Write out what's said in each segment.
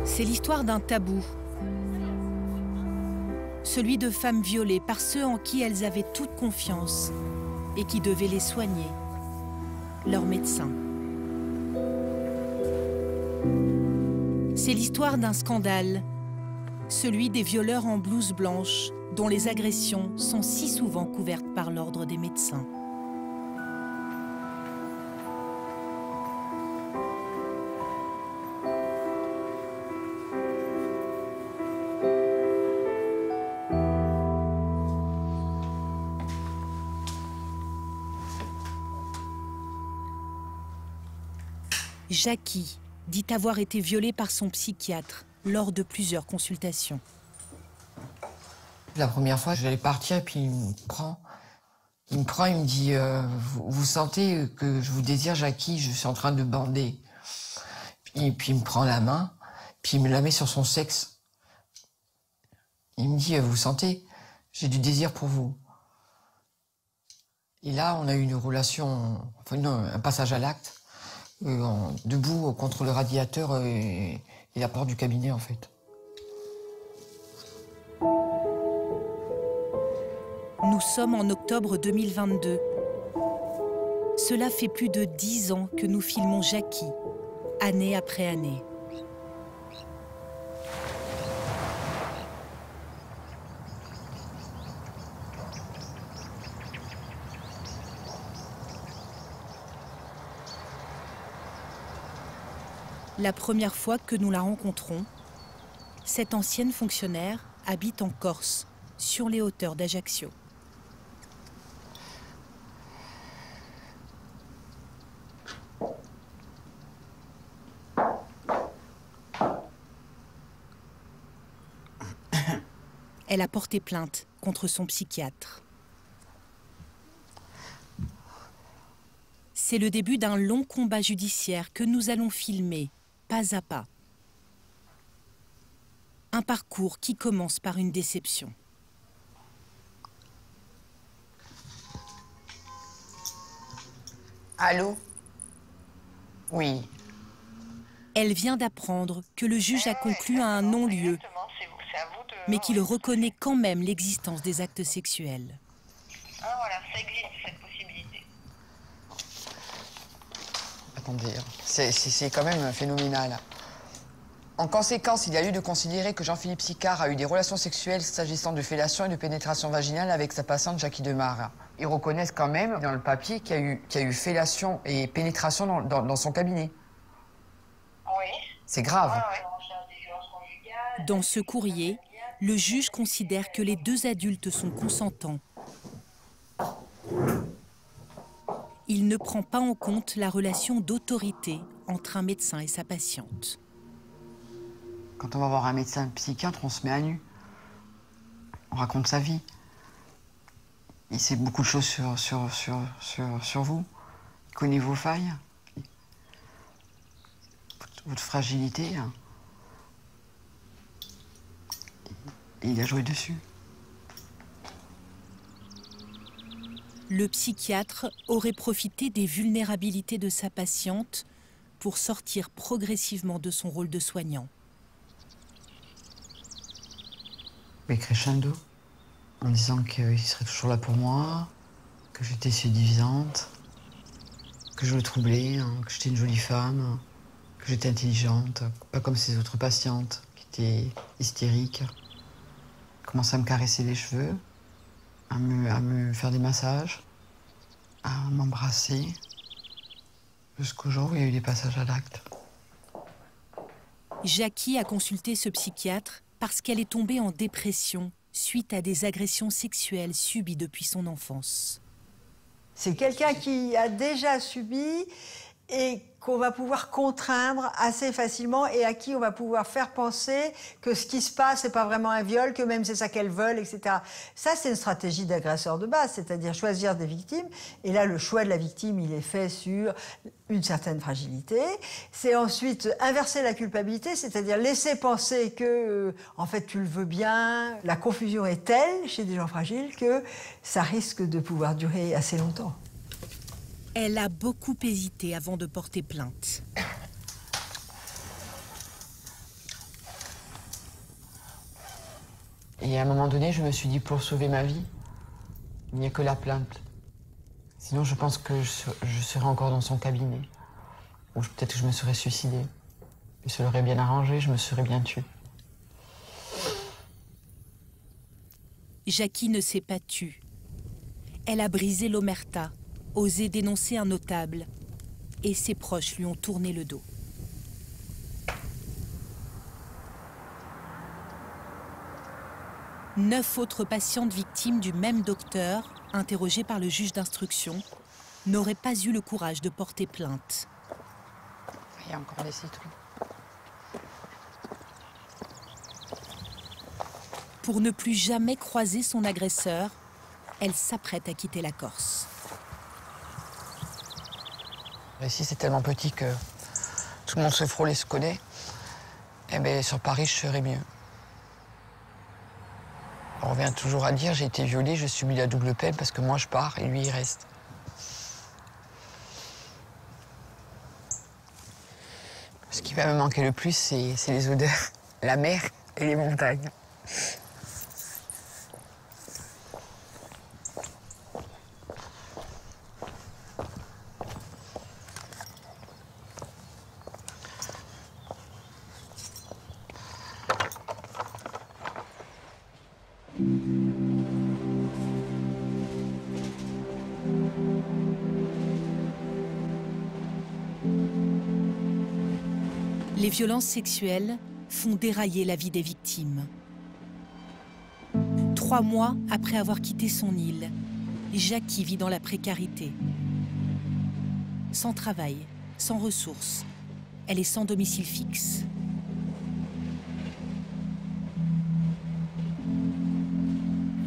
C'est l'histoire d'un tabou. Celui de femmes violées par ceux en qui elles avaient toute confiance et qui devaient les soigner, leurs médecins. C'est l'histoire d'un scandale, celui des violeurs en blouse blanche, dont les agressions sont si souvent couvertes par l'ordre des médecins. Jackie dit avoir été violée par son psychiatre lors de plusieurs consultations. La première fois, j'allais partir et puis il me prend, il me dit vous sentez que je vous désire, Jackie, je suis en train de bander. Et puis il me prend la main, puis il me la met sur son sexe. Il me dit vous sentez, j'ai du désir pour vous. Et là, on a eu une relation, enfin non, un passage à l'acte. Debout contre le radiateur et la porte du cabinet, en fait. Nous sommes en octobre 2022. Cela fait plus de 10 ans que nous filmons Jackie, année après année. La première fois que nous la rencontrons, cette ancienne fonctionnaire habite en Corse, sur les hauteurs d'Ajaccio. Elle a porté plainte contre son psychiatre. C'est le début d'un long combat judiciaire que nous allons filmer pas à pas. Un parcours qui commence par une déception. Allô? Oui. Elle vient d'apprendre que le juge a conclu à un non-lieu, mais qu'il reconnaît quand même l'existence des actes sexuels. Ah voilà, ça existe cette possibilité. Attendez, c'est quand même phénoménal. En conséquence, il y a lieu de considérer que Jean-Philippe Sicard a eu des relations sexuelles s'agissant de fellation et de pénétration vaginale avec sa patiente Jackie Demare. Ils reconnaissent quand même dans le papier qu'il y a eu fellation et pénétration dans son cabinet. Oui. C'est grave. Dans ce courrier, le juge considère que les deux adultes sont consentants. Il ne prend pas en compte la relation d'autorité entre un médecin et sa patiente. Quand on va voir un médecin psychiatre, on se met à nu. On raconte sa vie. Il sait beaucoup de choses sur vous. Il connaît vos failles. Votre fragilité. Et il a joué dessus. Le psychiatre aurait profité des vulnérabilités de sa patiente pour sortir progressivement de son rôle de soignant. Mais crescendo, en disant qu'il serait toujours là pour moi, que j'étais séduisante, que je le troublais, que j'étais une jolie femme, que j'étais intelligente, pas comme ses autres patientes qui étaient hystériques. Il commençait à me caresser les cheveux, à me faire des massages, à m'embrasser, jusqu'au jour où il y a eu des passages à l'acte. Jackie a consulté ce psychiatre parce qu'elle est tombée en dépression suite à des agressions sexuelles subies depuis son enfance. C'est quelqu'un qui a déjà subi et qu'on va pouvoir contraindre assez facilement et à qui on va pouvoir faire penser que ce qui se passe, c'est pas vraiment un viol, que même c'est ça qu'elles veulent, etc. Ça, c'est une stratégie d'agresseur de base, c'est-à-dire choisir des victimes. Et là, le choix de la victime, il est fait sur une certaine fragilité. C'est ensuite inverser la culpabilité, c'est-à-dire laisser penser que, en fait, tu le veux bien. La confusion est telle chez des gens fragiles que ça risque de pouvoir durer assez longtemps. Elle a beaucoup hésité avant de porter plainte. Et à un moment donné, je me suis dit, pour sauver ma vie, il n'y a que la plainte. Sinon, je pense que je serais encore dans son cabinet. Ou peut-être que je me serais suicidée. Il se l'aurait bien arrangé, je me serais bien tuée. Jackie ne s'est pas tue. Elle a brisé l'omerta, osé dénoncer un notable, et ses proches lui ont tourné le dos. Neuf autres patientes victimes du même docteur, interrogées par le juge d'instruction, n'auraient pas eu le courage de porter plainte. Il y a encore des citrons. Pour ne plus jamais croiser son agresseur, elle s'apprête à quitter la Corse. Ici, c'est tellement petit que tout le monde se frôle et se connaît. Eh bien, sur Paris, je serais mieux. On revient toujours à dire, j'ai été violée, je subis la double peine parce que moi, je pars et lui, il reste. Ce qui va me manquer le plus, c'est les odeurs, la mer et les montagnes. Les violences sexuelles font dérailler la vie des victimes. 3 mois après avoir quitté son île, Jackie vit dans la précarité. Sans travail, sans ressources, elle est sans domicile fixe.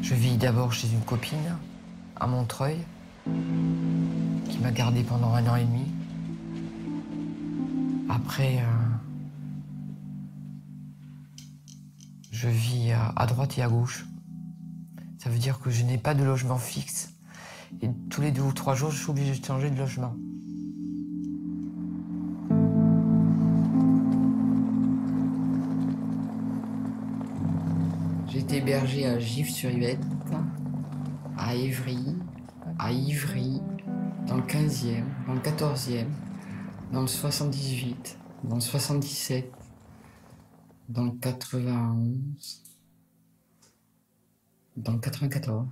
Je vis d'abord chez une copine, à Montreuil, qui m'a gardée pendant 1 an et demi. Après, je vis à droite et à gauche. Ça veut dire que je n'ai pas de logement fixe. Et tous les 2 ou 3 jours, je suis obligée de changer de logement. J'ai été hébergée à Gif-sur-Yvette, à Évry, à Ivry, dans le 15e, dans le 14e, dans le 78, dans le 77, dans le 91, dans le 94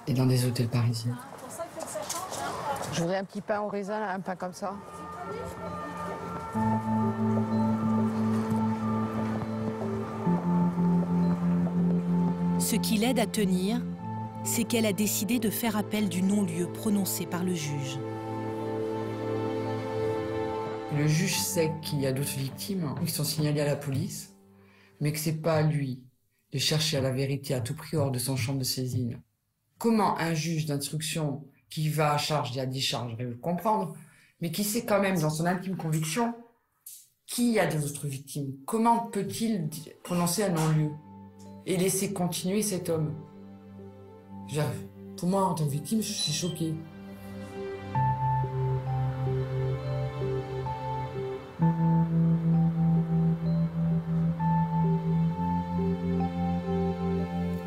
et dans des hôtels parisiens. Je voudrais un petit pain au raisin, un pain comme ça. Ce qui l'aide à tenir, c'est qu'elle a décidé de faire appel du non-lieu prononcé par le juge. Le juge sait qu'il y a d'autres victimes qui sont signalées à la police, mais que c'est pas à lui de chercher à la vérité à tout prix hors de son champ de saisine. Comment un juge d'instruction qui va à charge et à décharge, je vais le comprendre, mais qui sait quand même dans son intime conviction qu'il y a des autres victimes, comment peut-il prononcer un non-lieu et laisser continuer cet homme? Pour moi, en tant que victime, je suis choquée.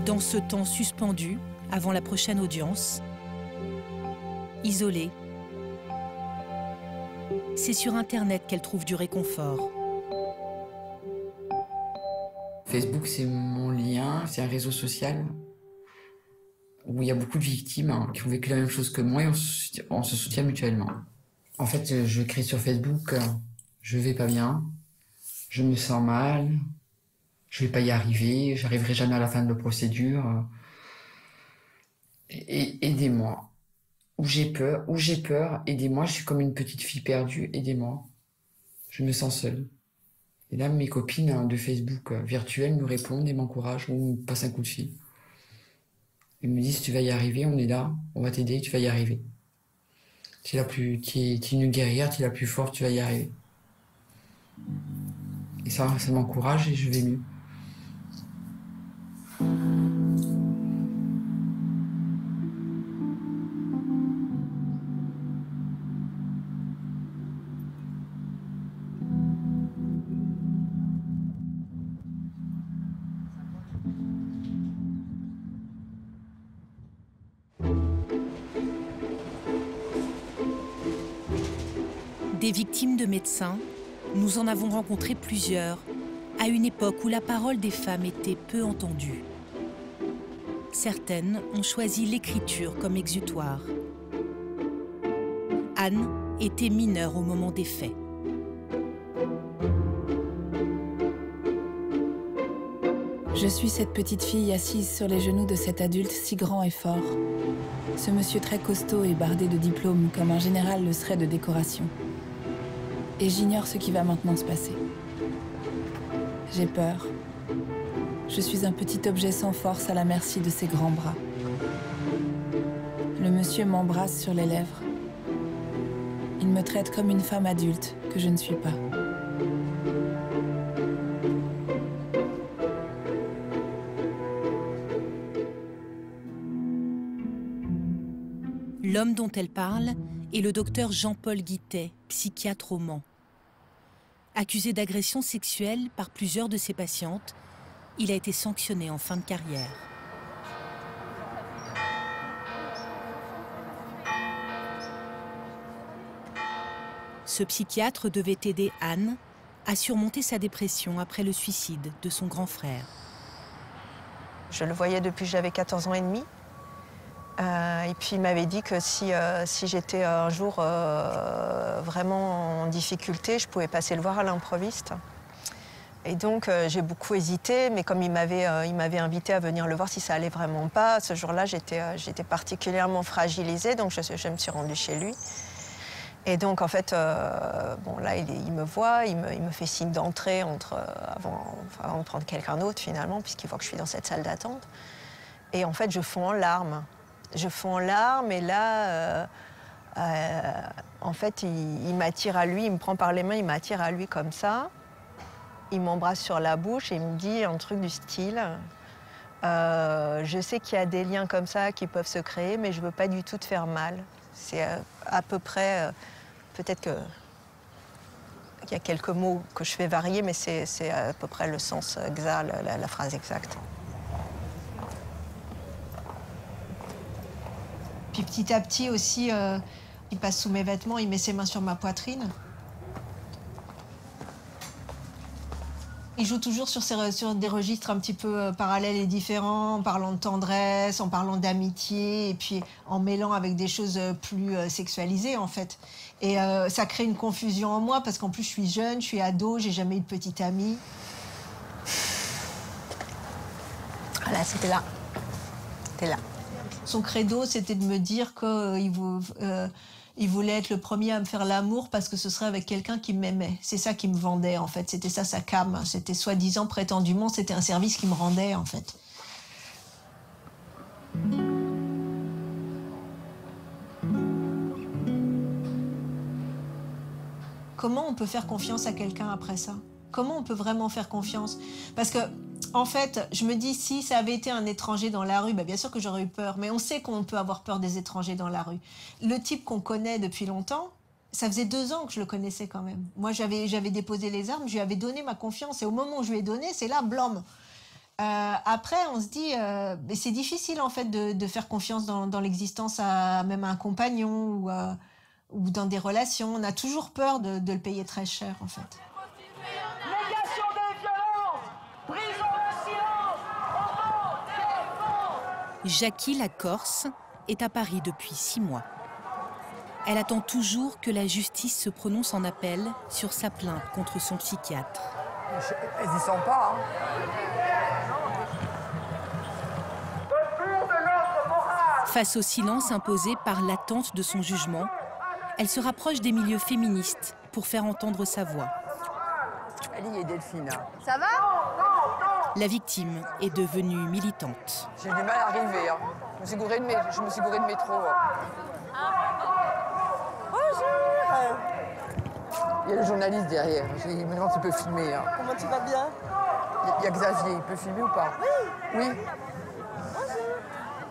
Dans ce temps suspendu, avant la prochaine audience, isolée, c'est sur Internet qu'elle trouve du réconfort. Facebook, c'est mon lien, c'est un réseau social où il y a beaucoup de victimes qui ont vécu la même chose que moi et on se soutient mutuellement. En fait, je crée sur Facebook, je vais pas bien, je me sens mal, je vais pas y arriver, j'arriverai jamais à la fin de la procédure. Aidez-moi. Ou j'ai peur, aidez-moi, je suis comme une petite fille perdue, aidez-moi. Je me sens seule. Et là, mes copines de Facebook virtuelles me répondent et m'encouragent ou me passent un coup de fil. Elles me disent, tu vas y arriver, on est là, on va t'aider, tu vas y arriver. Tu es une guerrière, tu es la plus forte, tu vas y arriver. Et ça m'encourage et je vais mieux. Des victimes de médecins, nous en avons rencontré plusieurs, à une époque où la parole des femmes était peu entendue. Certaines ont choisi l'écriture comme exutoire. Anne était mineure au moment des faits. Je suis cette petite fille assise sur les genoux de cet adulte si grand et fort. Ce monsieur très costaud et bardé de diplômes comme un général le serait de décoration. Et j'ignore ce qui va maintenant se passer. J'ai peur. Je suis un petit objet sans force à la merci de ses grands bras. Le monsieur m'embrasse sur les lèvres. Il me traite comme une femme adulte que je ne suis pas. L'homme dont elle parle est le docteur Jean-Paul Guittet, psychiatre au Mans. Accusé d'agression sexuelle par plusieurs de ses patientes, il a été sanctionné en fin de carrière. Ce psychiatre devait aider Anne à surmonter sa dépression après le suicide de son grand frère. Je le voyais depuis que j'avais 14 ans et demi. Et puis il m'avait dit que si j'étais un jour vraiment en difficulté, je pouvais passer le voir à l'improviste. Et donc j'ai beaucoup hésité, mais comme il m'avait invité à venir le voir si ça allait vraiment pas, ce jour-là j'étais particulièrement fragilisée, donc je me suis rendue chez lui. Et donc en fait, bon là il me voit, il me fait signe d'entrer avant de prendre quelqu'un d'autre finalement, puisqu'il voit que je suis dans cette salle d'attente. Et en fait je fonds en larmes. Je fonds en larmes et là, en fait, il m'attire à lui, il me prend par les mains, il m'attire à lui comme ça. Il m'embrasse sur la bouche et il me dit un truc du style je sais qu'il y a des liens comme ça qui peuvent se créer, mais je ne veux pas du tout te faire mal. C'est à peu près, peut-être qu'il y a quelques mots que je fais varier, mais c'est à peu près le sens exact, la phrase exacte. Puis petit à petit aussi, il passe sous mes vêtements, il met ses mains sur ma poitrine. Il joue toujours sur des registres un petit peu parallèles et différents, en parlant de tendresse, en parlant d'amitié, et puis en mêlant avec des choses plus sexualisées, en fait. Et ça crée une confusion en moi, parce qu'en plus, je suis jeune, je suis ado, j'ai jamais eu de petite amie. Voilà, c'était là. C'était là. Son credo, c'était de me dire qu'il voulait être le premier à me faire l'amour parce que ce serait avec quelqu'un qui m'aimait. C'est ça qui me vendait, en fait. C'était ça, sa cam. C'était soi-disant, prétendument, c'était un service qui me rendait, en fait. Comment on peut faire confiance à quelqu'un après ça? Comment on peut vraiment faire confiance? Parce que, en fait, je me dis, si ça avait été un étranger dans la rue, bien sûr que j'aurais eu peur, mais on sait qu'on peut avoir peur des étrangers dans la rue. Le type qu'on connaît depuis longtemps, ça faisait 2 ans que je le connaissais quand même. Moi, j'avais déposé les armes, je lui avais donné ma confiance, et au moment où je lui ai donné, c'est là, blâme. Après, on se dit, c'est difficile en fait de faire confiance dans l'existence à même à un compagnon ou dans des relations. On a toujours peur de le payer très cher, en fait. Négation des violences, brisons le silence, Jackie, la Corse, est à Paris depuis 6 mois. Elle attend toujours que la justice se prononce en appel sur sa plainte contre son psychiatre. Elles y sont pas, hein. Face au silence imposé par l'attente de son jugement, elle se rapproche des milieux féministes pour faire entendre sa voix. Ali et Delphine. Ça va? La victime est devenue militante. J'ai du mal à arriver. Hein. Je me suis gourée de métro. Bonjour. Il y a le journaliste derrière. Il me demande s'il peut filmer. Hein. Comment tu vas bien? Il y a Xavier. Il peut filmer ou pas? Oui. Oui.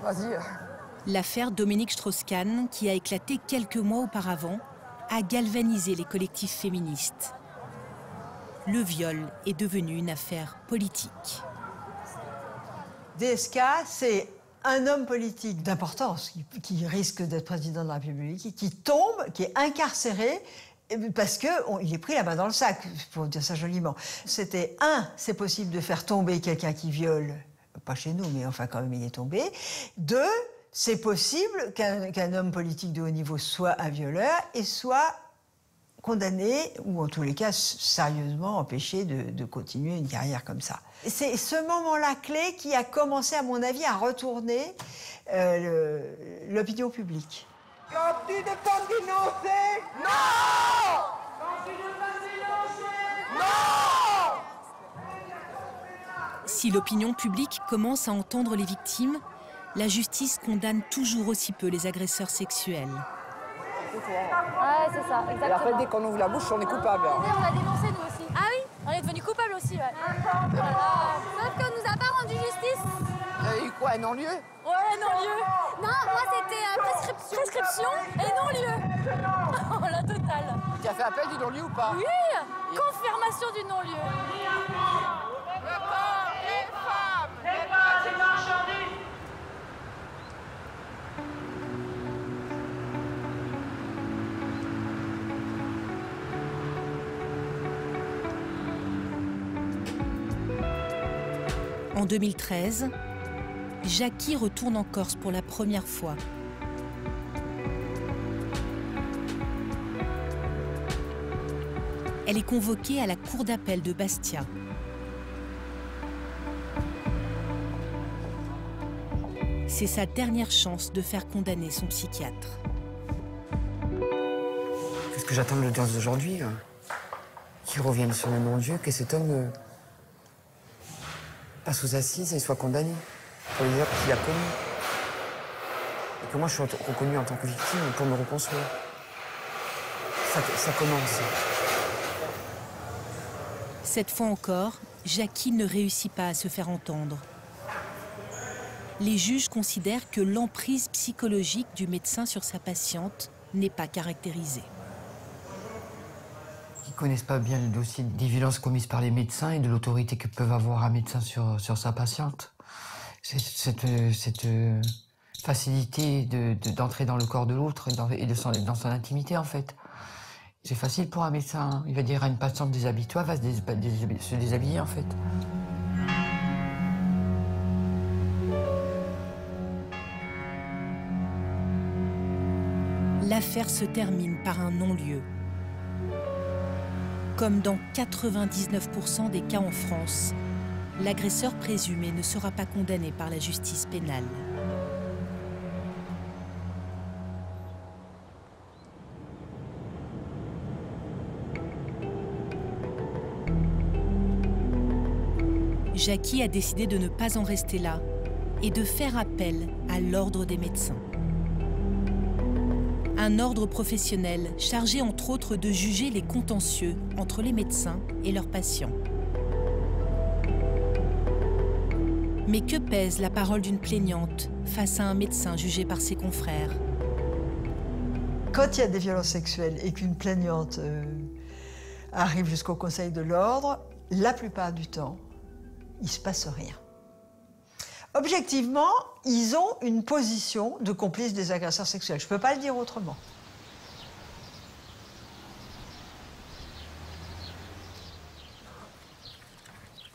Bonjour. Vas-y. L'affaire Dominique Strauss-Kahn, qui a éclaté quelques mois auparavant, a galvanisé les collectifs féministes. Le viol est devenu une affaire politique. DSK, c'est un homme politique d'importance qui risque d'être président de la République, qui tombe, qui est incarcéré Parce qu'il est pris la main dans le sac, pour dire ça joliment. C'était, c'est possible de faire tomber quelqu'un qui viole, pas chez nous, mais enfin quand même il est tombé. 2, c'est possible qu'un homme politique de haut niveau soit un violeur et soit condamné, ou en tous les cas sérieusement empêché de continuer une carrière comme ça. C'est ce moment-là clé qui a commencé, à mon avis, à retourner l'opinion publique. Quand tu défends d'innocent, non! Quand tu défends d'innocent, non! Si l'opinion publique commence à entendre les victimes, la justice condamne toujours aussi peu les agresseurs sexuels. Ouais, c'est ça, exactement. Et après, dès qu'on ouvre la bouche, on est coupable. On a dénoncé, nous aussi. Ah oui? On est devenus coupables aussi, ouais. Sauf qu'on nous a pas rendu justice. Il y a eu quoi, un non-lieu? Ouais, non-lieu. Non, moi, c'était prescription et non-lieu. Oh, la totale. Tu as fait appel du non-lieu ou pas? Oui, confirmation du non-lieu. Le corps des femmes n'est pas une marchandise. En 2013, Jackie retourne en Corse pour la première fois. Elle est convoquée à la cour d'appel de Bastia. C'est sa dernière chance de faire condamner son psychiatre. Qu'est-ce que j'attends de l'audience d'aujourd'hui? Qu'il revienne sur le non-Dieu, que cet homme passe aux assises et soit condamné pour les actes qu'il a commis. Et que moi, je sois reconnu en tant que victime pour me reconstruire. Ça commence. Cette fois encore, Jackie ne réussit pas à se faire entendre. Les juges considèrent que l'emprise psychologique du médecin sur sa patiente n'est pas caractérisée. Ils ne connaissent pas bien le dossier des violences commises par les médecins et de l'autorité que peuvent avoir un médecin sur sa patiente. Cette facilité d'entrer dans le corps de l'autre et dans son intimité, en fait. C'est facile pour un médecin. Il va dire à une patiente déshabille-toi, va se déshabiller, en fait. L'affaire se termine par un non-lieu. Comme dans 99% des cas en France, l'agresseur présumé ne sera pas condamné par la justice pénale. Jackie a décidé de ne pas en rester là et de faire appel à l'ordre des médecins. Un ordre professionnel chargé entre autres de juger les contentieux entre les médecins et leurs patients. Mais que pèse la parole d'une plaignante face à un médecin jugé par ses confrères? Quand il y a des violences sexuelles et qu'une plaignante arrive jusqu'au Conseil de l'ordre, la plupart du temps, il ne se passe rien. Objectivement, ils ont une position de complice des agresseurs sexuels. Je ne peux pas le dire autrement.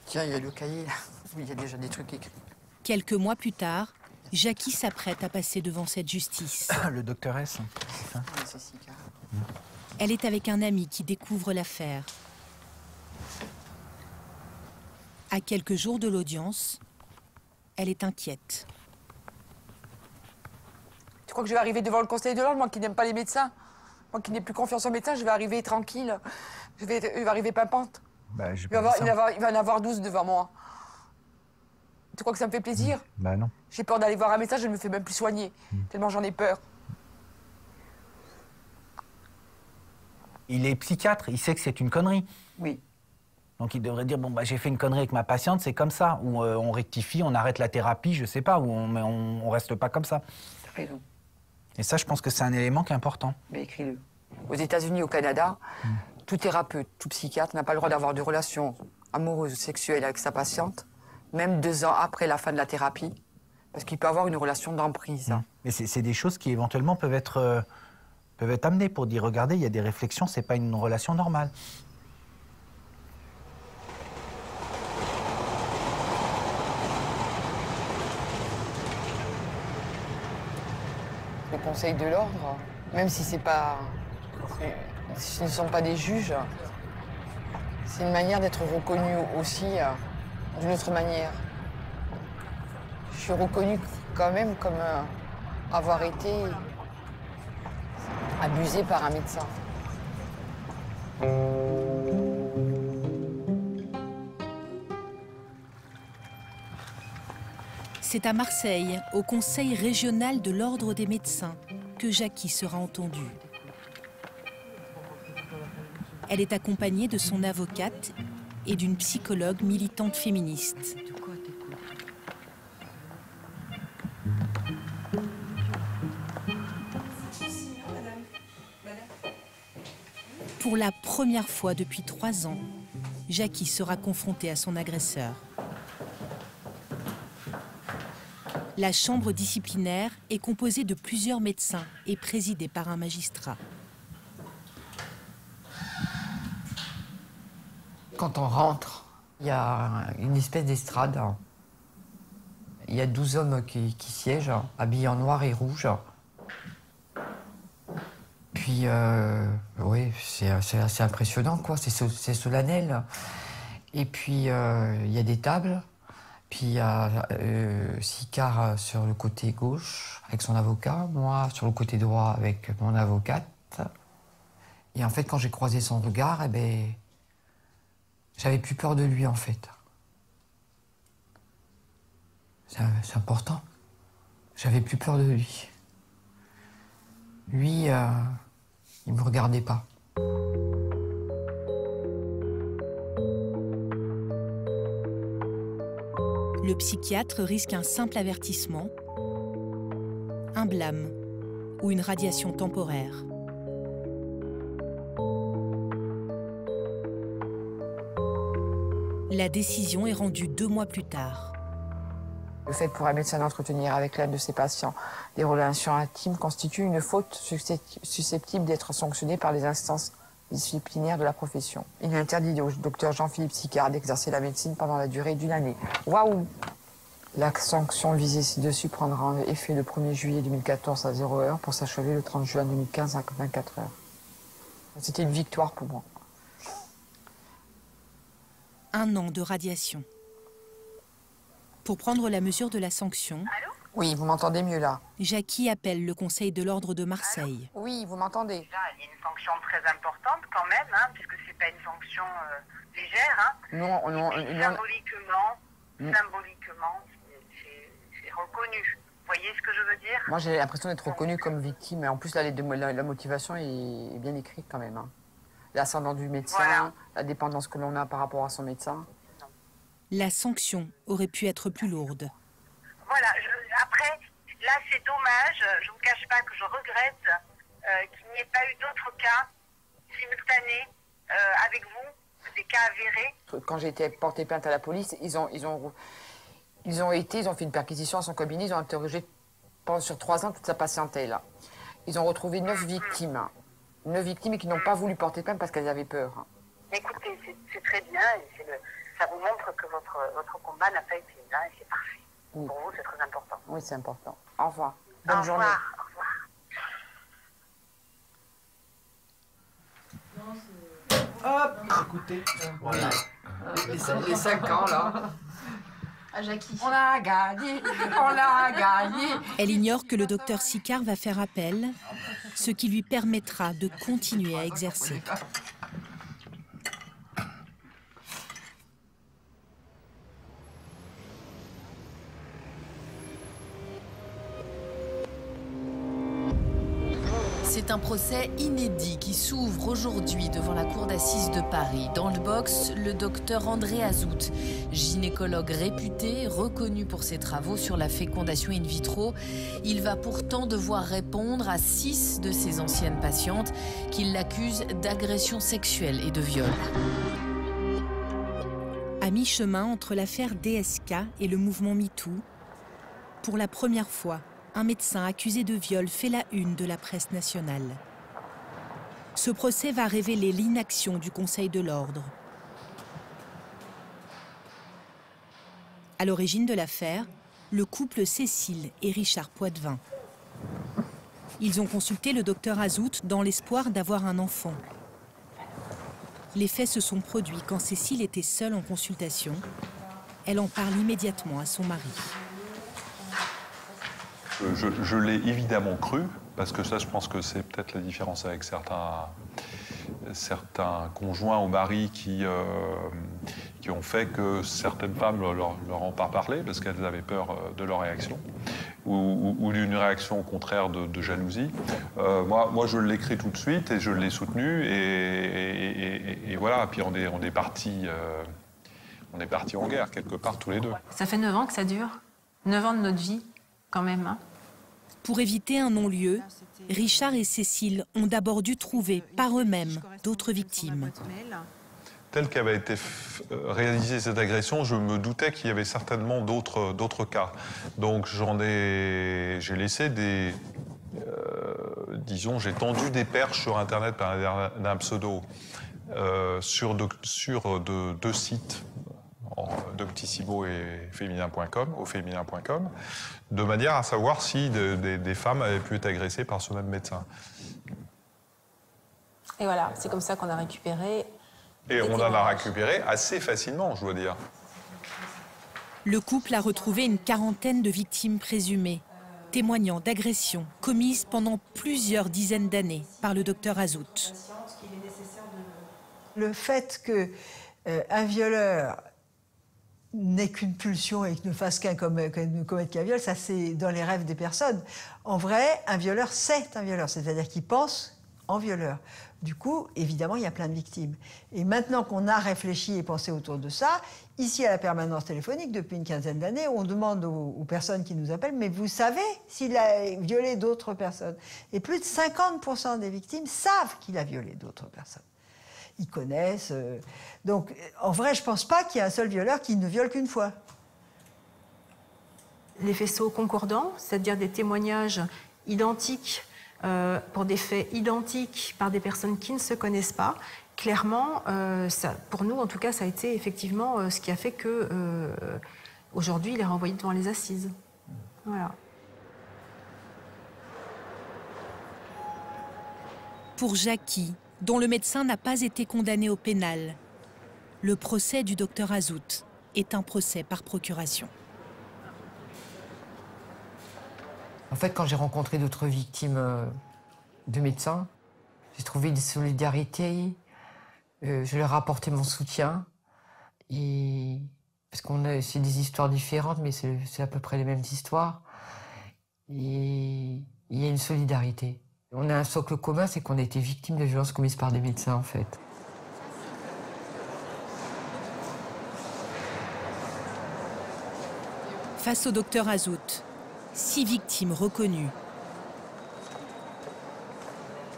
Tiens, il y a le cahier, là. Il y a déjà des trucs écrits. Quelques mois plus tard, Jackie s'apprête à passer devant cette justice. Le docteur S, c'est ça? Oui, c'est Sika. Elle est avec un ami qui découvre l'affaire. À quelques jours de l'audience, elle est inquiète. Tu crois que je vais arriver devant le Conseil de l'ordre, moi qui n'aime pas les médecins? Moi qui n'ai plus confiance aux médecins, je vais arriver tranquille. Il va arriver pimpante. Bah, Il va en avoir 12 devant moi. Tu crois que ça me fait plaisir? Bah non. J'ai peur d'aller voir un médecin, je ne me fais même plus soigner. Tellement j'en ai peur. Il est psychiatre, il sait que c'est une connerie. Oui. Donc il devrait dire, bon, bah, j'ai fait une connerie avec ma patiente, c'est comme ça. Ou on rectifie, on arrête la thérapie, je sais pas, ou on reste pas comme ça. T'as raison. Et ça, je pense que c'est un élément qui est important. Mais écris-le. Aux États-Unis, au Canada, tout thérapeute, tout psychiatre n'a pas le droit d'avoir de relations amoureuses ou sexuelles avec sa patiente, même 2 ans après la fin de la thérapie, parce qu'il peut avoir une relation d'emprise. Mais c'est des choses qui éventuellement peuvent être peuvent être amenés pour dire, regardez, il y a des réflexions, c'est pas une relation normale. Les conseils de l'ordre, même si ce ne sont pas des juges, c'est une manière d'être reconnu aussi d'une autre manière. Je suis reconnue quand même comme avoir été abusée par un médecin. C'est à Marseille, au Conseil régional de l'Ordre des médecins, que Jackie sera entendue. Elle est accompagnée de son avocate et d'une psychologue militante féministe. Pour la première fois depuis 3 ans, Jackie sera confrontée à son agresseur. La chambre disciplinaire est composée de plusieurs médecins et présidée par un magistrat. Quand on rentre, il y a une espèce d'estrade. Il y a 12 hommes qui siègent, habillés en noir et rouge. Puis, oui, c'est assez impressionnant, quoi. C'est solennel. Et puis, il y a des tables. Puis, il y a Sicard sur le côté gauche, avec son avocat. Moi, sur le côté droit, avec mon avocate. Et en fait, quand j'ai croisé son regard, eh ben, j'avais plus peur de lui, en fait. C'est important. J'avais plus peur de lui. Lui, il me regardait pas. Le psychiatre risque un simple avertissement, un blâme ou une radiation temporaire. La décision est rendue 2 mois plus tard. Le fait pour un médecin d'entretenir avec l'un de ses patients des relations intimes constitue une faute susceptible d'être sanctionnée par les instances disciplinaires de la profession. Il est interdit au docteur Jean-Philippe Sicard d'exercer la médecine pendant la durée d'1 année. Waouh! La sanction visée ci-dessus prendra effet le 1er juillet 2014 à 0h pour s'achever le 30 juin 2015 à 24h. C'était une victoire pour moi. 1 an de radiation. Pour prendre la mesure de la sanction, oui, vous m'entendez mieux là. Jackie appelle le Conseil de l'Ordre de Marseille. Oui, vous m'entendez. Déjà, il y a une sanction très importante quand même, hein, puisque c'est pas une sanction légère. Hein. Non, Symboliquement, c'est reconnu. Vous voyez ce que je veux dire? Moi, j'ai l'impression d'être reconnue comme victime. Et en plus, là, la motivation est bien écrite quand même. Hein. L'ascendant du médecin, voilà. La dépendance que l'on a par rapport à son médecin. La sanction aurait pu être plus lourde. Voilà, après, là c'est dommage, je ne vous cache pas que je regrette qu'il n'y ait pas eu d'autres cas simultanés avec vous, des cas avérés. Quand j'ai été porté plainte à la police, ils ont fait une perquisition à son cabinet, ils ont interrogé pendant sur 3 ans toute sa patientèle. Ils ont retrouvé 9 victimes. 9 victimes qui n'ont pas voulu porter plainte parce qu'elles avaient peur. Écoutez, c'est très bien, et ça vous montre que votre combat n'a pas été là et c'est parfait. Oui. Pour vous, c'est très important. Oui, c'est important. Au revoir. Bonne journée. Au revoir. Hop, écoutez, voilà. Les 5 ans, là. À Jackie. On a gagné, on a gagné. Elle ignore que le docteur Sicard va faire appel, ce qui lui permettra de continuer à exercer. C'est un procès inédit qui s'ouvre aujourd'hui devant la cour d'assises de Paris. Dans le box, le docteur André Azout, gynécologue réputé, reconnu pour ses travaux sur la fécondation in vitro. Il va pourtant devoir répondre à 6 de ses anciennes patientes qui l'accusent d'agression sexuelle et de viol. À mi-chemin entre l'affaire DSK et le mouvement MeToo, pour la première fois, un médecin accusé de viol fait la une de la presse nationale. Ce procès va révéler l'inaction du Conseil de l'ordre. À l'origine de l'affaire, le couple Cécile et Richard Poitvin. Ils ont consulté le docteur Azout dans l'espoir d'avoir un enfant. Les faits se sont produits quand Cécile était seule en consultation. Elle en parle immédiatement à son mari. Je l'ai évidemment cru, parce que ça, je pense que c'est peut-être la différence avec certains conjoints ou maris qui ont fait que certaines femmes leur ont pas parlé parce qu'elles avaient peur de leur réaction ou d'une réaction au contraire de jalousie. Moi, je l'ai cru tout de suite et je l'ai soutenu et voilà. Puis on est partis en guerre quelque part tous les deux. Ça fait 9 ans que ça dure, 9 ans de notre vie quand même. Hein. Pour éviter un non-lieu, Richard et Cécile ont d'abord dû trouver par eux-mêmes d'autres victimes. Tel qu'avait été réalisée cette agression, je me doutais qu'il y avait certainement d'autres cas. Donc j'ai laissé j'ai tendu des perches sur Internet par d'un pseudo sur deux sites, Doctissimo et féminin.com, au féminin.com, de manière à savoir si des femmes avaient pu être agressées par ce même médecin. Et voilà, c'est comme ça qu'on a récupéré. Et on en a récupéré assez facilement, je dois dire. Le couple a retrouvé une quarantaine de victimes présumées, témoignant d'agressions commises pendant plusieurs dizaines d'années par le docteur Azout. Le fait qu'un violeur n'ait qu'une pulsion et ne fasse qu'un commettre qu'un viol, ça c'est dans les rêves des personnes. En vrai, un violeur, c'est un violeur, c'est-à-dire qu'il pense en violeur. Du coup, évidemment, il y a plein de victimes. Et maintenant qu'on a réfléchi et pensé autour de ça, ici à la permanence téléphonique, depuis une quinzaine d'années, on demande aux personnes qui nous appellent « Mais vous savez s'il a violé d'autres personnes ?» Et plus de 50% des victimes savent qu'il a violé d'autres personnes. Ils connaissent. Donc, en vrai, je ne pense pas qu'il y ait un seul violeur qui ne viole qu'une fois. Les faisceaux concordants, c'est-à-dire des témoignages identiques pour des faits identiques par des personnes qui ne se connaissent pas, clairement, pour nous, en tout cas, ça a été effectivement ce qui a fait que aujourd'hui, il est renvoyé devant les assises. Voilà. Pour Jackie, dont le médecin n'a pas été condamné au pénal, le procès du docteur Azout est un procès par procuration. En fait, quand j'ai rencontré d'autres victimes de médecins, j'ai trouvé une solidarité, je leur ai apporté mon soutien. Parce que c'est des histoires différentes, mais c'est à peu près les mêmes histoires. Et il y a une solidarité. On a un socle commun, c'est qu'on a été victimes de violences commises par des médecins, en fait. Face au docteur Azout, 6 victimes reconnues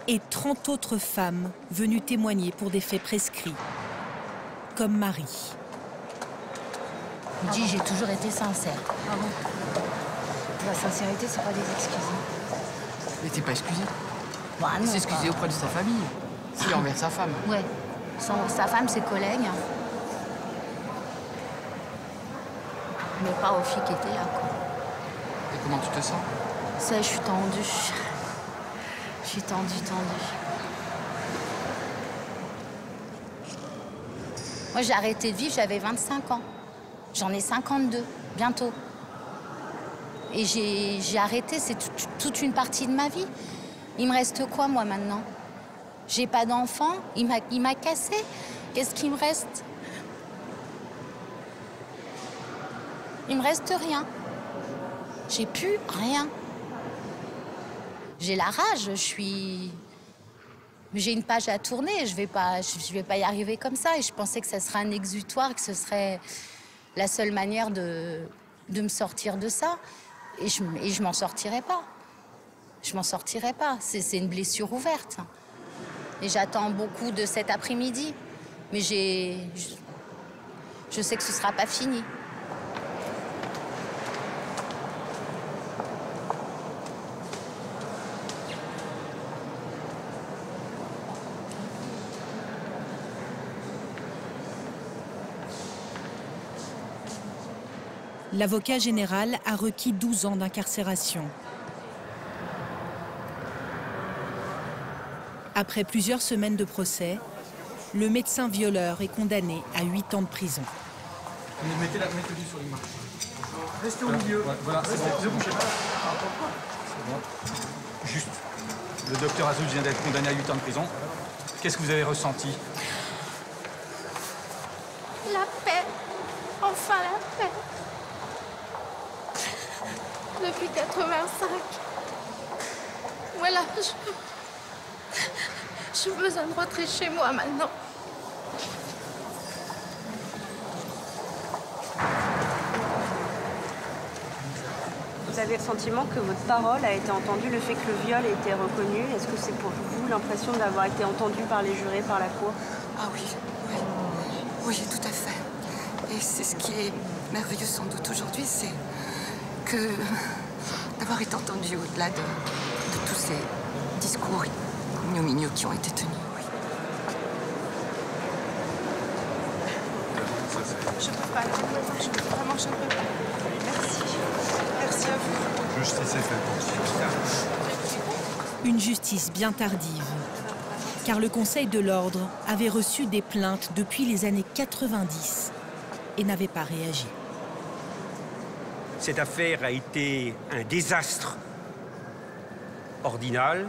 et 30 autres femmes venues témoigner pour des faits prescrits, comme Marie. Il dit j'ai toujours été sincère. Ah bon? La sincérité, c'est pas des excuses. Mais t'es pas excusé. Bah, Il s'est excusé auprès de sa famille. Si, envers sa femme. Ouais. Sa femme, ses collègues. Mais pas aux filles qui étaient là, quoi. Et comment tu te sens? Ça, je suis tendue. Je suis tendue. Moi, j'ai arrêté de vivre, j'avais 25 ans. J'en ai 52, bientôt. Et j'ai arrêté, c'est toute une partie de ma vie. Il me reste quoi, moi, maintenant? J'ai pas d'enfant, il m'a cassé. Qu'est-ce qu'il me reste? Il me reste rien. J'ai plus rien. J'ai la rage, j'ai une page à tourner, je vais pas y arriver comme ça. Et je pensais que ça serait un exutoire, que ce serait la seule manière de me sortir de ça. Et je m'en sortirai pas. Je m'en sortirai pas. C'est une blessure ouverte. Et j'attends beaucoup de cet après-midi. Mais je sais que ce sera pas fini. L'avocat général a requis 12 ans d'incarcération. Après plusieurs semaines de procès, le médecin violeur est condamné à 8 ans de prison. Mettez-le sur l'image. Restez au milieu. Voilà, ne bougez pas. Juste, le docteur Azout vient d'être condamné à 8 ans de prison. Qu'est-ce que vous avez ressenti? La paix. Enfin la paix. Depuis 85. Voilà, j'ai besoin de rentrer chez moi maintenant. Vous avez le sentiment que votre parole a été entendue, le fait que le viol ait été reconnu? Est-ce que c'est pour vous l'impression d'avoir été entendu par les jurés, par la Cour? Ah oui, oui. Oui, tout à fait. Et c'est ce qui est merveilleux sans doute aujourd'hui, c'est que d'avoir été entendu au-delà de tous ces discours ignominieux qui ont été tenus. Oui. Je ne peux pas, je ne peux pas. Vraiment, je ne peux pas. Merci. Merci à vous. Justice est faite. Une justice bien tardive, car le Conseil de l'Ordre avait reçu des plaintes depuis les années 90 et n'avait pas réagi. Cette affaire a été un désastre ordinal.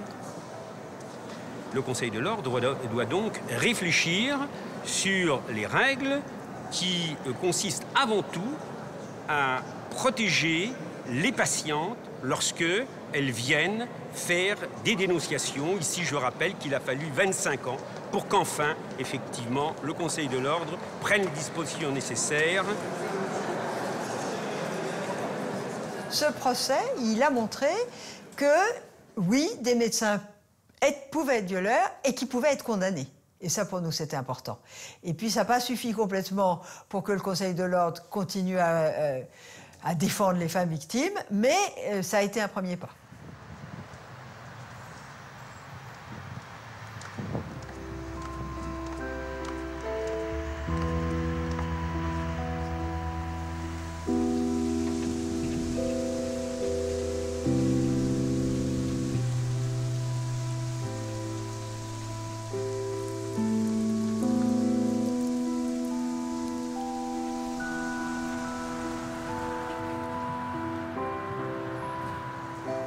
Le Conseil de l'Ordre doit donc réfléchir sur les règles qui consistent avant tout à protéger les patientes lorsque elles viennent faire des dénonciations. Ici, je rappelle qu'il a fallu 25 ans pour qu'enfin, effectivement, le Conseil de l'Ordre prenne les dispositions nécessaires. Ce procès, il a montré que, oui, des médecins pouvaient être violeurs et qui pouvaient être condamnés. Et ça, pour nous, c'était important. Et puis, ça n'a pas suffi complètement pour que le Conseil de l'Ordre continue à défendre les femmes victimes, mais ça a été un premier pas.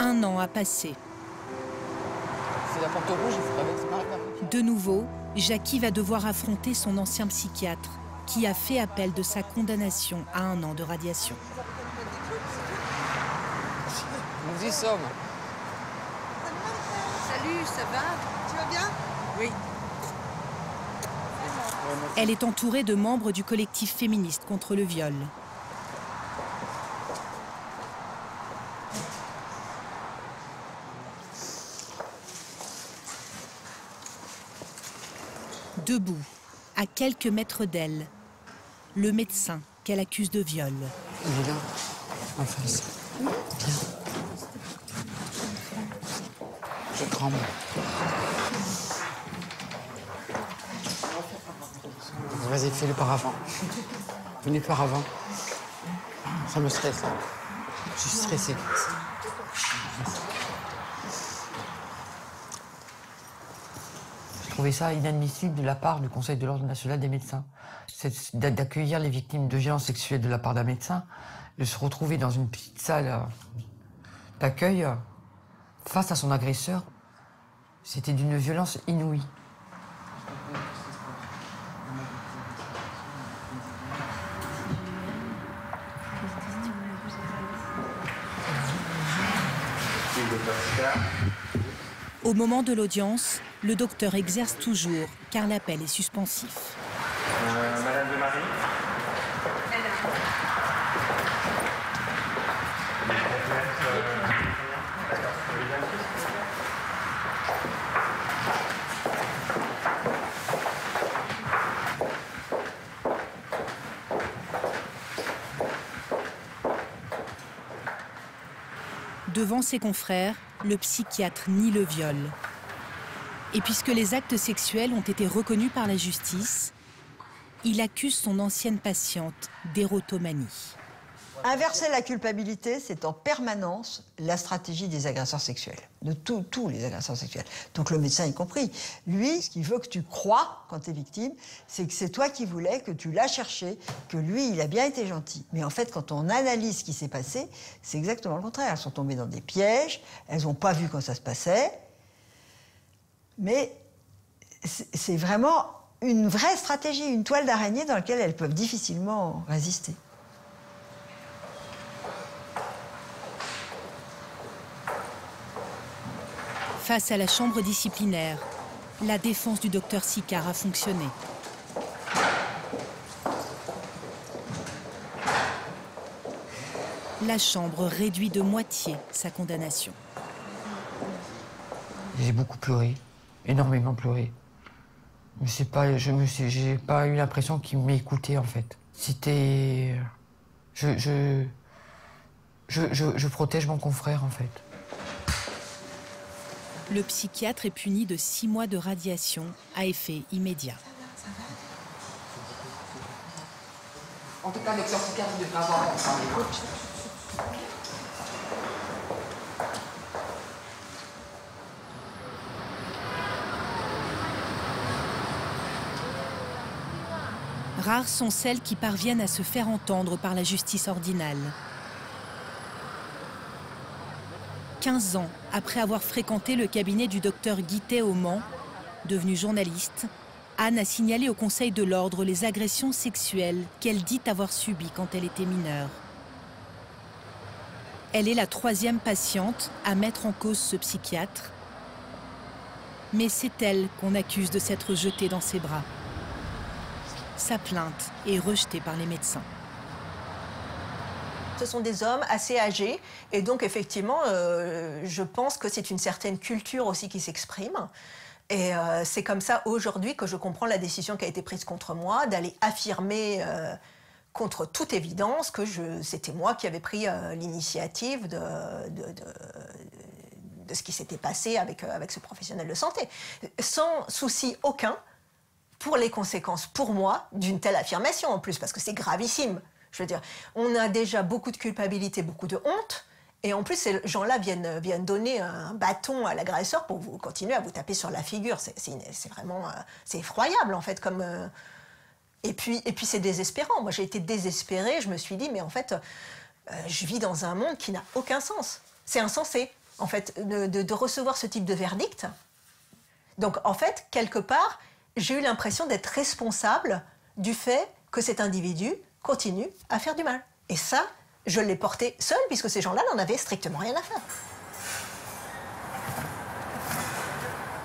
Un an a passé. C'est la porte rouge, il faut traverser. De nouveau, Jackie va devoir affronter son ancien psychiatre, qui a fait appel de sa condamnation à 1 an de radiation. Nous y sommes. Salut, ça va? Tu vas bien? Oui. Elle est entourée de membres du collectif féministe contre le viol. Debout, à quelques mètres d'elle, le médecin qu'elle accuse de viol. Il est là, en face. Viens. Je tremble. Vas-y, fais-le par avant. Venez par avant. Ça me stresse. Je suis stressée. Je trouvais ça inadmissible de la part du Conseil de l'Ordre national des médecins. D'accueillir les victimes de violences sexuelles de la part d'un médecin, de se retrouver dans une petite salle d'accueil face à son agresseur, c'était d'une violence inouïe. Au moment de l'audience, le docteur exerce toujours, car l'appel est suspensif. Madame de Marie. Devant ses confrères, le psychiatre nie le viol. Et puisque les actes sexuels ont été reconnus par la justice, il accuse son ancienne patiente d'érotomanie. Inverser la culpabilité, c'est en permanence la stratégie des agresseurs sexuels, de tous les agresseurs sexuels. Donc le médecin y compris. Lui, ce qu'il veut que tu crois quand tu es victime, c'est que c'est toi qui voulais, que tu l'as cherché, que lui, il a bien été gentil. Mais en fait, quand on analyse ce qui s'est passé, c'est exactement le contraire. Elles sont tombées dans des pièges, elles n'ont pas vu quand ça se passait. Mais c'est vraiment une vraie stratégie, une toile d'araignée dans laquelle elles peuvent difficilement résister. Face à la chambre disciplinaire, la défense du docteur Sicard a fonctionné. La chambre réduit de moitié sa condamnation. J'ai beaucoup pleuré, énormément pleuré. Mais c'est pas, j'ai pas eu l'impression qu'il m'écoutait en fait. C'était, je protège mon confrère en fait. Le psychiatre est puni de 6 mois de radiation à effet immédiat. En tout cas, avec son psychiatre, il devrait avoir un rendez-vous. Rares sont celles qui parviennent à se faire entendre par la justice ordinale. 15 ans après avoir fréquenté le cabinet du docteur Guittet au Mans, devenue journaliste, Anne a signalé au Conseil de l'Ordre les agressions sexuelles qu'elle dit avoir subies quand elle était mineure. Elle est la 3e patiente à mettre en cause ce psychiatre, mais c'est elle qu'on accuse de s'être jetée dans ses bras. Sa plainte est rejetée par les médecins. Ce sont des hommes assez âgés et donc effectivement, je pense que c'est une certaine culture aussi qui s'exprime. Et c'est comme ça aujourd'hui que je comprends la décision qui a été prise contre moi, d'aller affirmer contre toute évidence que c'était moi qui avais pris l'initiative de ce qui s'était passé avec ce professionnel de santé. Sans souci aucun pour les conséquences, pour moi, d'une telle affirmation en plus, parce que c'est gravissime. Je veux dire, on a déjà beaucoup de culpabilité, beaucoup de honte, et en plus, ces gens-là viennent donner un bâton à l'agresseur pour vous continuer à vous taper sur la figure. C'est vraiment... c'est effroyable, en fait, comme... Et puis c'est désespérant. Moi, j'ai été désespérée. Je me suis dit, mais en fait, je vis dans un monde qui n'a aucun sens. C'est insensé, en fait, de recevoir ce type de verdict. Donc, en fait, quelque part, j'ai eu l'impression d'être responsable du fait que cet individu continue à faire du mal. Et ça, je l'ai porté seule, puisque ces gens-là n'en avaient strictement rien à faire.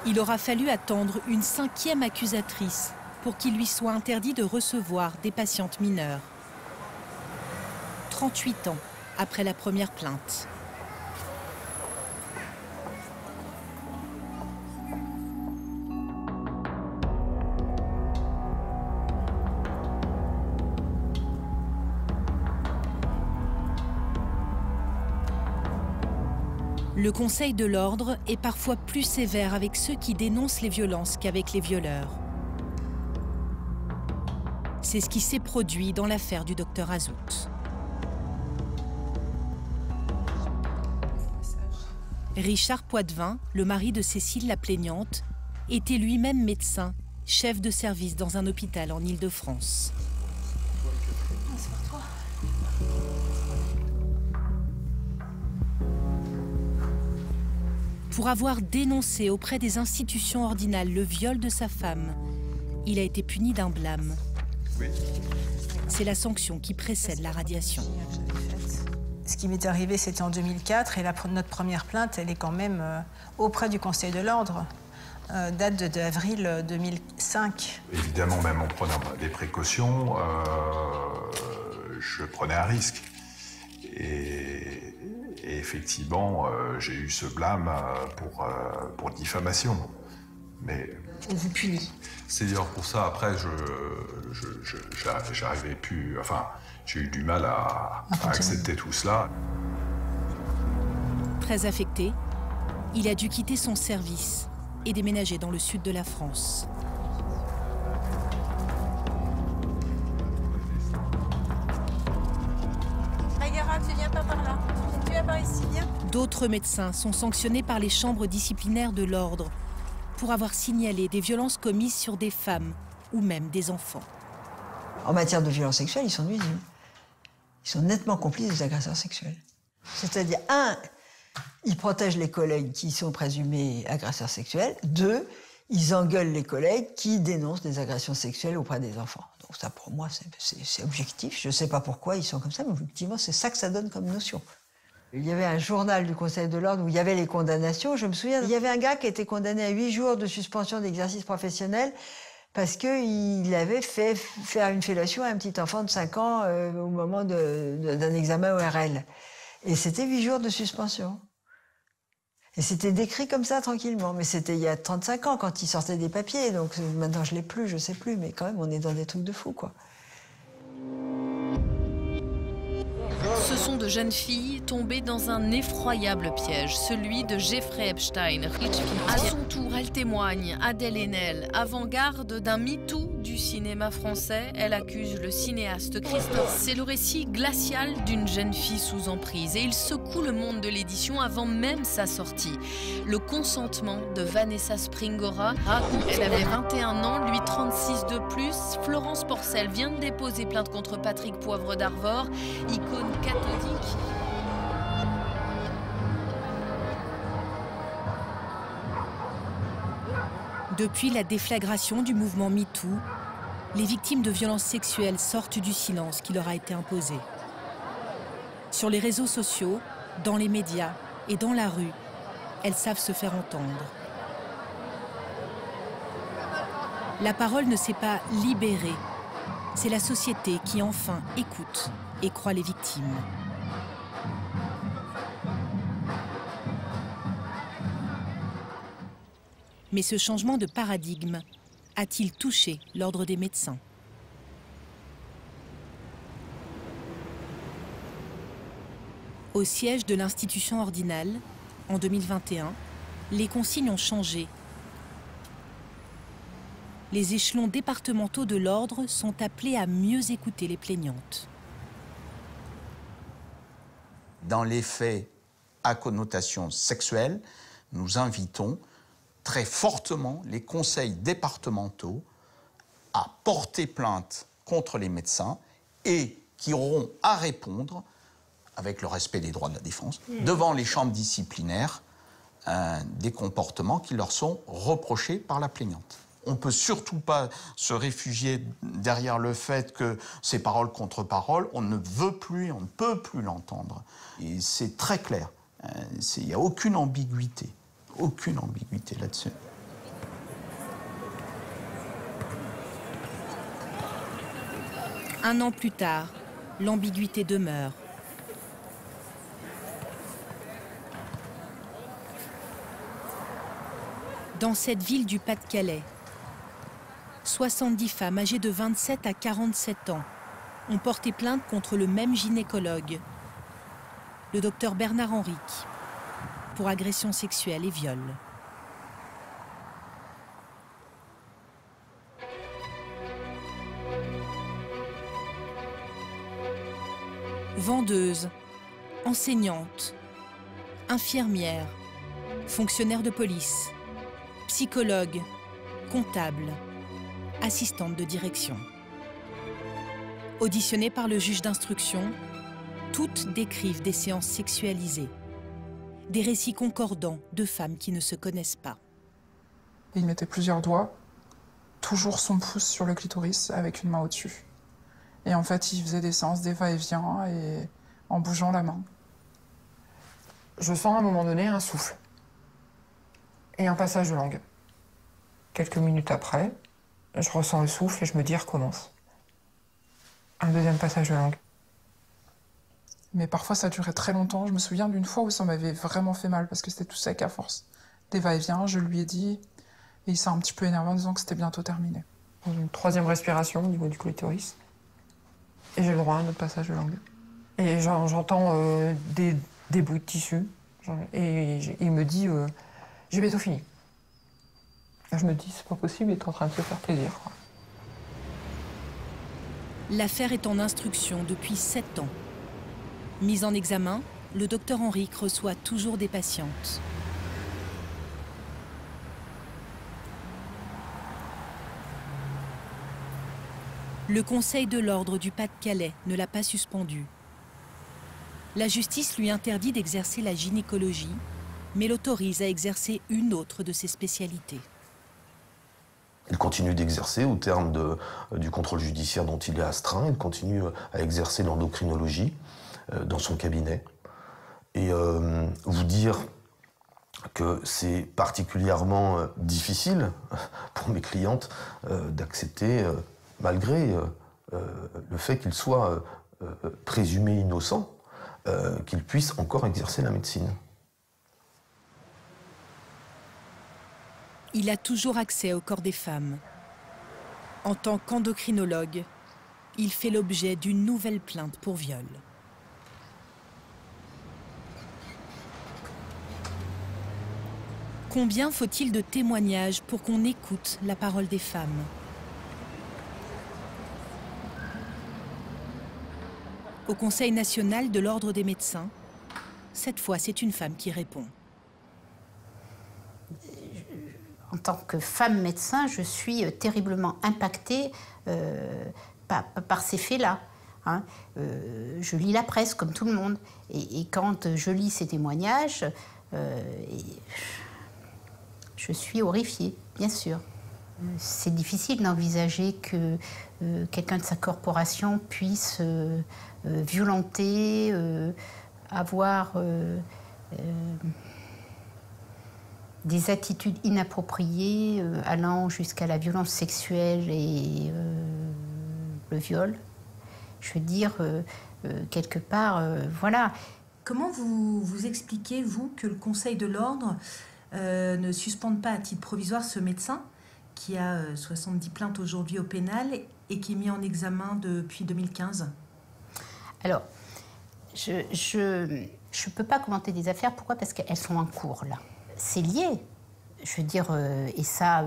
Il aura fallu attendre une 5e accusatrice pour qu'il lui soit interdit de recevoir des patientes mineures. 38 ans après la première plainte. Le Conseil de l'Ordre est parfois plus sévère avec ceux qui dénoncent les violences qu'avec les violeurs. C'est ce qui s'est produit dans l'affaire du docteur Azout. Richard Poitvin, le mari de Cécile la plaignante, était lui-même médecin, chef de service dans un hôpital en Île-de-France. Pour avoir dénoncé auprès des institutions ordinales le viol de sa femme, il a été puni d'un blâme. C'est la sanction qui précède la radiation. Ce qui m'est arrivé, c'était en 2004, et notre première plainte, elle est quand même auprès du Conseil de l'Ordre, date d'avril 2005. Évidemment, même en prenant des précautions, je prenais un risque. Et effectivement, j'ai eu ce blâme pour diffamation. Mais on vous punit. C'est d'ailleurs pour ça, après, j'arrivais plus... Enfin, j'ai eu du mal à accepter tout cela. Très affecté, il a dû quitter son service et déménager dans le sud de la France. par ici, viens. D'autres médecins sont sanctionnés par les chambres disciplinaires de l'ordre pour avoir signalé des violences commises sur des femmes ou même des enfants. En matière de violences sexuelles, ils sont nuisibles. Ils sont nettement complices des agresseurs sexuels. C'est-à-dire, 1, ils protègent les collègues qui sont présumés agresseurs sexuels. 2, ils engueulent les collègues qui dénoncent des agressions sexuelles auprès des enfants. Donc ça, pour moi, c'est objectif. Je ne sais pas pourquoi ils sont comme ça, mais effectivement, c'est ça que ça donne comme notion. Il y avait un journal du Conseil de l'Ordre où il y avait les condamnations. Je me souviens, il y avait un gars qui a été condamné à 8 jours de suspension d'exercice professionnel parce qu'il avait fait faire une fellation à un petit enfant de 5 ans au moment d'un examen ORL. Et c'était 8 jours de suspension. Et c'était décrit comme ça, tranquillement. Mais c'était il y a 35 ans, quand il sortait des papiers. Donc maintenant, je ne l'ai plus, je ne sais plus. Mais quand même, on est dans des trucs de fou, quoi. Ce sont de jeunes filles tombées dans un effroyable piège, celui de Jeffrey Epstein. À son tour, elle témoigne, Adèle Haenel, avant-garde d'un MeToo du cinéma français. Elle accuse le cinéaste Christophe. C'est le récit glacial d'une jeune fille sous emprise et il secoue le monde de l'édition avant même sa sortie. Le consentement de Vanessa Springora raconte qu'elle avait 21 ans, lui 36 de plus. Florence Porcel vient de déposer plainte contre Patrick Poivre d'Arvor, icône catholique. Depuis la déflagration du mouvement MeToo, les victimes de violences sexuelles sortent du silence qui leur a été imposé. Sur les réseaux sociaux, dans les médias et dans la rue, elles savent se faire entendre. La parole ne s'est pas libérée. C'est la société qui enfin écoute et croit les victimes. Mais ce changement de paradigme a-t-il touché l'ordre des médecins? Au siège de l'institution ordinale, en 2021, les consignes ont changé. Les échelons départementaux de l'ordre sont appelés à mieux écouter les plaignantes. Dans les faits à connotation sexuelle, nous invitons très fortement les conseils départementaux à porter plainte contre les médecins et qui auront à répondre, avec le respect des droits de la défense, devant les chambres disciplinaires, des comportements qui leur sont reprochés par la plaignante. On ne peut surtout pas se réfugier derrière le fait que c'est parole contre parole. On ne veut plus, on ne peut plus l'entendre. Et c'est très clair. Il n'y a aucune ambiguïté là-dessus. Un an plus tard, l'ambiguïté demeure. Dans cette ville du Pas-de-Calais, 70 femmes âgées de 27 à 47 ans ont porté plainte contre le même gynécologue, le docteur Bernard Henrique, pour agression sexuelle et viol. Vendeuses, enseignantes, infirmières, fonctionnaires de police, psychologues, comptables, assistantes de direction. Auditionnées par le juge d'instruction, toutes décrivent des séances sexualisées, des récits concordants de femmes qui ne se connaissent pas. Il mettait plusieurs doigts, toujours son pouce sur le clitoris avec une main au-dessus. Et en fait, il faisait des séances des va-et-vient et en bougeant la main. Je sens à un moment donné un souffle et un passage de langue. Quelques minutes après, je ressens le souffle et je me dis recommence. Un deuxième passage de langue. Mais parfois ça durait très longtemps. Je me souviens d'une fois où ça m'avait vraiment fait mal parce que c'était tout sec à force. Des va-et-vient, je lui ai dit et il s'est un petit peu énervé en disant que c'était bientôt terminé. Une troisième respiration au niveau du clitoris et j'ai le droit à un autre passage de langue. Et j'entends des bouts de tissu et il me dit j'ai bientôt fini. Je me dis, c'est pas possible, il est en train de se faire plaisir. L'affaire est en instruction depuis 7 ans. Mise en examen, le docteur Henrique reçoit toujours des patientes. Le Conseil de l'Ordre du Pas-de-Calais ne l'a pas suspendu. La justice lui interdit d'exercer la gynécologie, mais l'autorise à exercer une autre de ses spécialités. Il continue d'exercer au terme du contrôle judiciaire dont il est astreint. Il continue à exercer l'endocrinologie dans son cabinet. Et vous dire que c'est particulièrement difficile pour mes clientes d'accepter, malgré le fait qu'il soit présumé innocent, qu'il puisse encore exercer la médecine. Il a toujours accès au corps des femmes. En tant qu'endocrinologue, il fait l'objet d'une nouvelle plainte pour viol. Combien faut-il de témoignages pour qu'on écoute la parole des femmes? Au Conseil national de l'Ordre des médecins, cette fois, c'est une femme qui répond. En tant que femme médecin, je suis terriblement impactée par ces faits-là. Hein. Je lis la presse comme tout le monde. Et quand je lis ces témoignages, je suis horrifiée, bien sûr. C'est difficile d'envisager que quelqu'un de sa corporation puisse violenter, avoir des attitudes inappropriées allant jusqu'à la violence sexuelle et le viol. Je veux dire, quelque part, voilà. Comment vous expliquez, vous, que le Conseil de l'Ordre ne suspende pas à titre provisoire ce médecin qui a 70 plaintes aujourd'hui au pénal et qui est mis en examen depuis 2015? Alors, je peux pas commenter des affaires. Pourquoi? Parce qu'elles sont en cours, là. C'est lié. Je veux dire, et ça,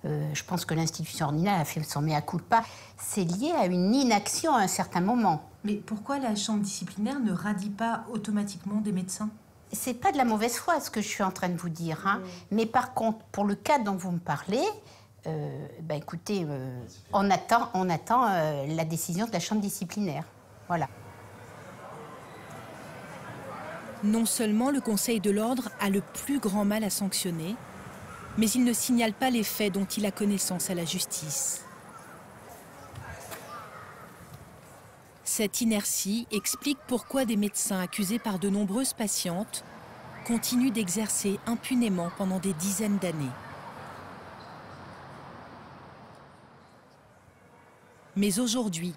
je pense que l'institution ordinale a fait son mea culpa. C'est lié à une inaction à un certain moment. Mais pourquoi la chambre disciplinaire ne radie pas automatiquement des médecins? C'est pas de la mauvaise foi, ce que je suis en train de vous dire. Hein. Mais par contre, pour le cas dont vous me parlez, écoutez, on attend la décision de la chambre disciplinaire. Voilà. Non seulement le Conseil de l'Ordre a le plus grand mal à sanctionner, mais il ne signale pas les faits dont il a connaissance à la justice. Cette inertie explique pourquoi des médecins accusés par de nombreuses patientes continuent d'exercer impunément pendant des dizaines d'années. Mais aujourd'hui,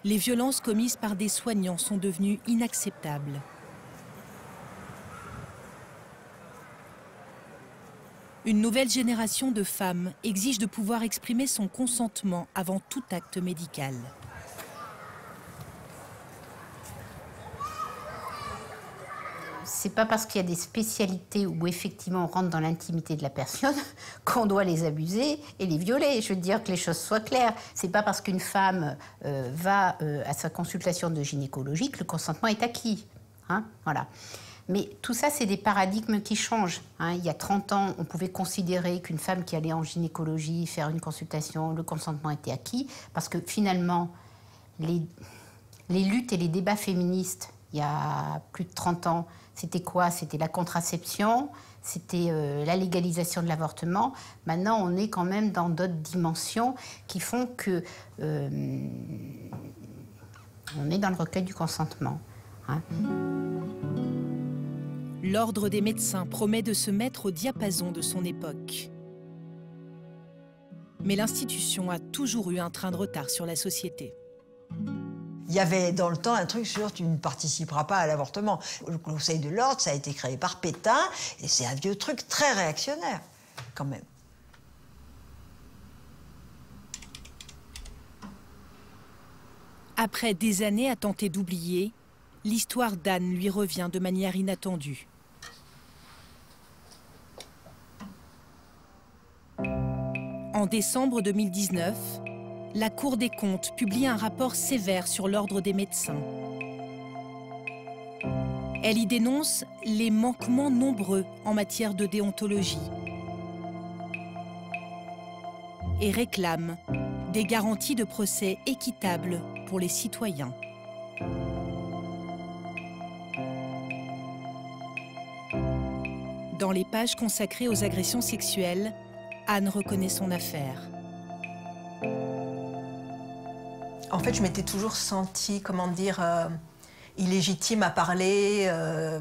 les violences commises par des soignants sont devenues inacceptables. Une nouvelle génération de femmes exige de pouvoir exprimer son consentement avant tout acte médical. C'est pas parce qu'il y a des spécialités où effectivement on rentre dans l'intimité de la personne qu'on doit les abuser et les violer. Je veux dire que les choses soient claires. C'est pas parce qu'une femme va à sa consultation de gynécologie que le consentement est acquis. Hein, voilà. Mais tout ça, c'est des paradigmes qui changent. Hein. Il y a 30 ans, on pouvait considérer qu'une femme qui allait en gynécologie faire une consultation, le consentement était acquis, parce que finalement, les luttes et les débats féministes, il y a plus de 30 ans, c'était quoi? C'était la contraception, c'était la légalisation de l'avortement. Maintenant, on est quand même dans d'autres dimensions qui font que on est dans le recueil du consentement. Hein. L'Ordre des médecins promet de se mettre au diapason de son époque. Mais l'institution a toujours eu un train de retard sur la société. Il y avait dans le temps un truc sur « tu ne participeras pas à l'avortement ». Le Conseil de l'Ordre, ça a été créé par Pétain, et c'est un vieux truc très réactionnaire, quand même. Après des années à tenter d'oublier, l'histoire d'Anne lui revient de manière inattendue. En décembre 2019, la Cour des comptes publie un rapport sévère sur l'Ordre des médecins. Elle y dénonce les manquements nombreux en matière de déontologie et réclame des garanties de procès équitables pour les citoyens. Dans les pages consacrées aux agressions sexuelles, Anne reconnaît son affaire. En fait, je m'étais toujours sentie, comment dire, illégitime à parler,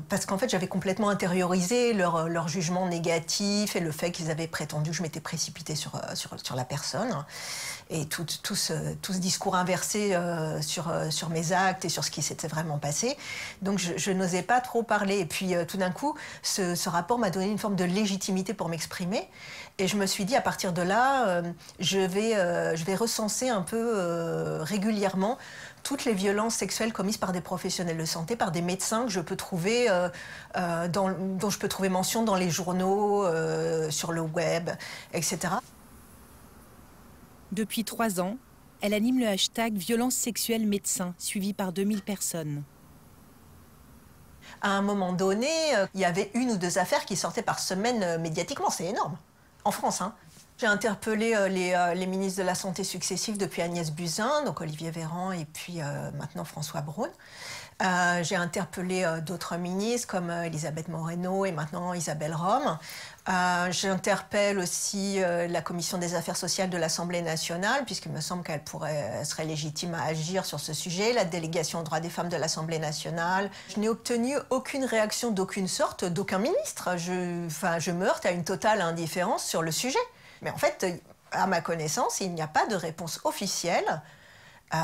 parce qu'en fait, j'avais complètement intériorisé leur jugement négatif et le fait qu'ils avaient prétendu que je m'étais précipitée sur la personne. Et tout ce discours inversé sur mes actes et sur ce qui s'était vraiment passé. Donc, je n'osais pas trop parler. Et puis, tout d'un coup, ce rapport m'a donné une forme de légitimité pour m'exprimer. Et je me suis dit, à partir de là, je vais recenser un peu régulièrement toutes les violences sexuelles commises par des professionnels de santé, par des médecins que je peux trouver, dont je peux trouver mention dans les journaux, sur le web, etc. Depuis 3 ans, elle anime le hashtag Violence sexuelle médecin, suivi par 2000 personnes. À un moment donné, il y avait 1 ou 2 affaires qui sortaient par semaine médiatiquement. C'est énorme. En France, hein. J'ai interpellé les ministres de la Santé successifs depuis Agnès Buzyn, donc Olivier Véran et puis maintenant François Braun. J'ai interpellé d'autres ministres comme Elisabeth Moreno et maintenant Isabelle Rome. J'interpelle aussi la Commission des affaires sociales de l'Assemblée nationale, puisqu'il me semble qu'elle serait légitime à agir sur ce sujet, la délégation aux droits des femmes de l'Assemblée nationale. Je n'ai obtenu aucune réaction d'aucune sorte, d'aucun ministre. Je me heurte à une totale indifférence sur le sujet. Mais en fait, à ma connaissance, il n'y a pas de réponse officielle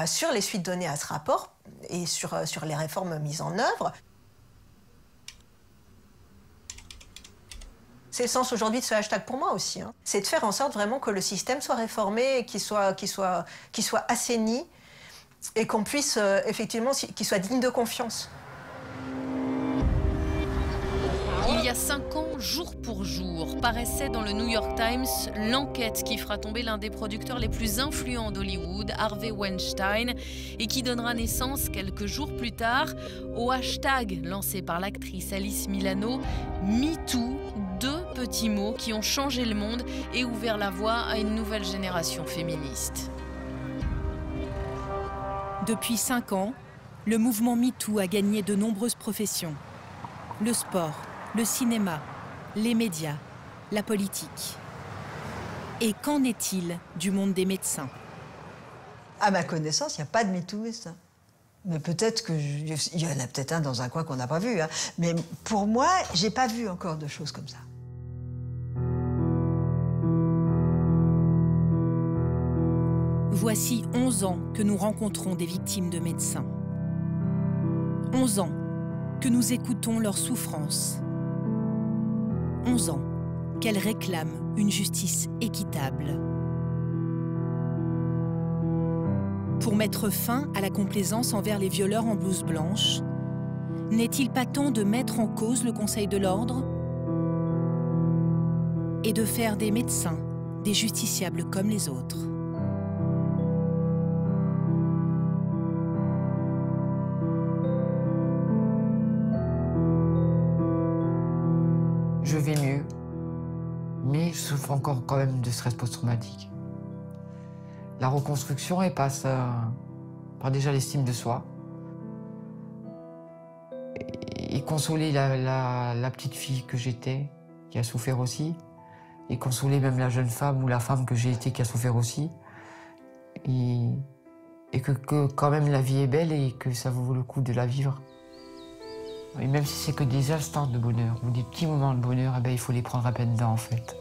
sur les suites données à ce rapport et sur les réformes mises en œuvre. C'est le sens aujourd'hui de ce hashtag pour moi aussi. Hein. C'est de faire en sorte vraiment que le système soit réformé, qu'il soit assaini et qu'on puisse effectivement, qu'il soit digne de confiance. Il y a 5 ans, jour pour jour, paraissait dans le New York Times l'enquête qui fera tomber l'un des producteurs les plus influents d'Hollywood, Harvey Weinstein, et qui donnera naissance quelques jours plus tard au hashtag lancé par l'actrice Alice Milano, MeToo, 2 petits mots qui ont changé le monde et ouvert la voie à une nouvelle génération féministe. Depuis 5 ans, le mouvement MeToo a gagné de nombreuses professions. Le sport, le cinéma, les médias, la politique. Et qu'en est-il du monde des médecins? À ma connaissance, il n'y a pas de MeToo. Mais peut-être qu'il y en a peut-être un dans un coin qu'on n'a pas vu. Hein. Mais pour moi, je n'ai pas vu encore de choses comme ça. Voici 11 ans que nous rencontrons des victimes de médecins. 11 ans que nous écoutons leurs souffrances. 11 ans qu'elles réclament une justice équitable. Pour mettre fin à la complaisance envers les violeurs en blouse blanche, n'est-il pas temps de mettre en cause le Conseil de l'Ordre et de faire des médecins des justiciables comme les autres? Je vais mieux, mais je souffre encore quand même de stress post-traumatique. La reconstruction, elle passe par déjà l'estime de soi et consoler la petite fille que j'étais, qui a souffert aussi, et consoler même la jeune femme ou la femme que j'ai été qui a souffert aussi, et que quand même la vie est belle et que ça vaut le coup de la vivre. Et même si c'est que des instants de bonheur ou des petits moments de bonheur, eh ben, il faut les prendre à peine dedans en fait.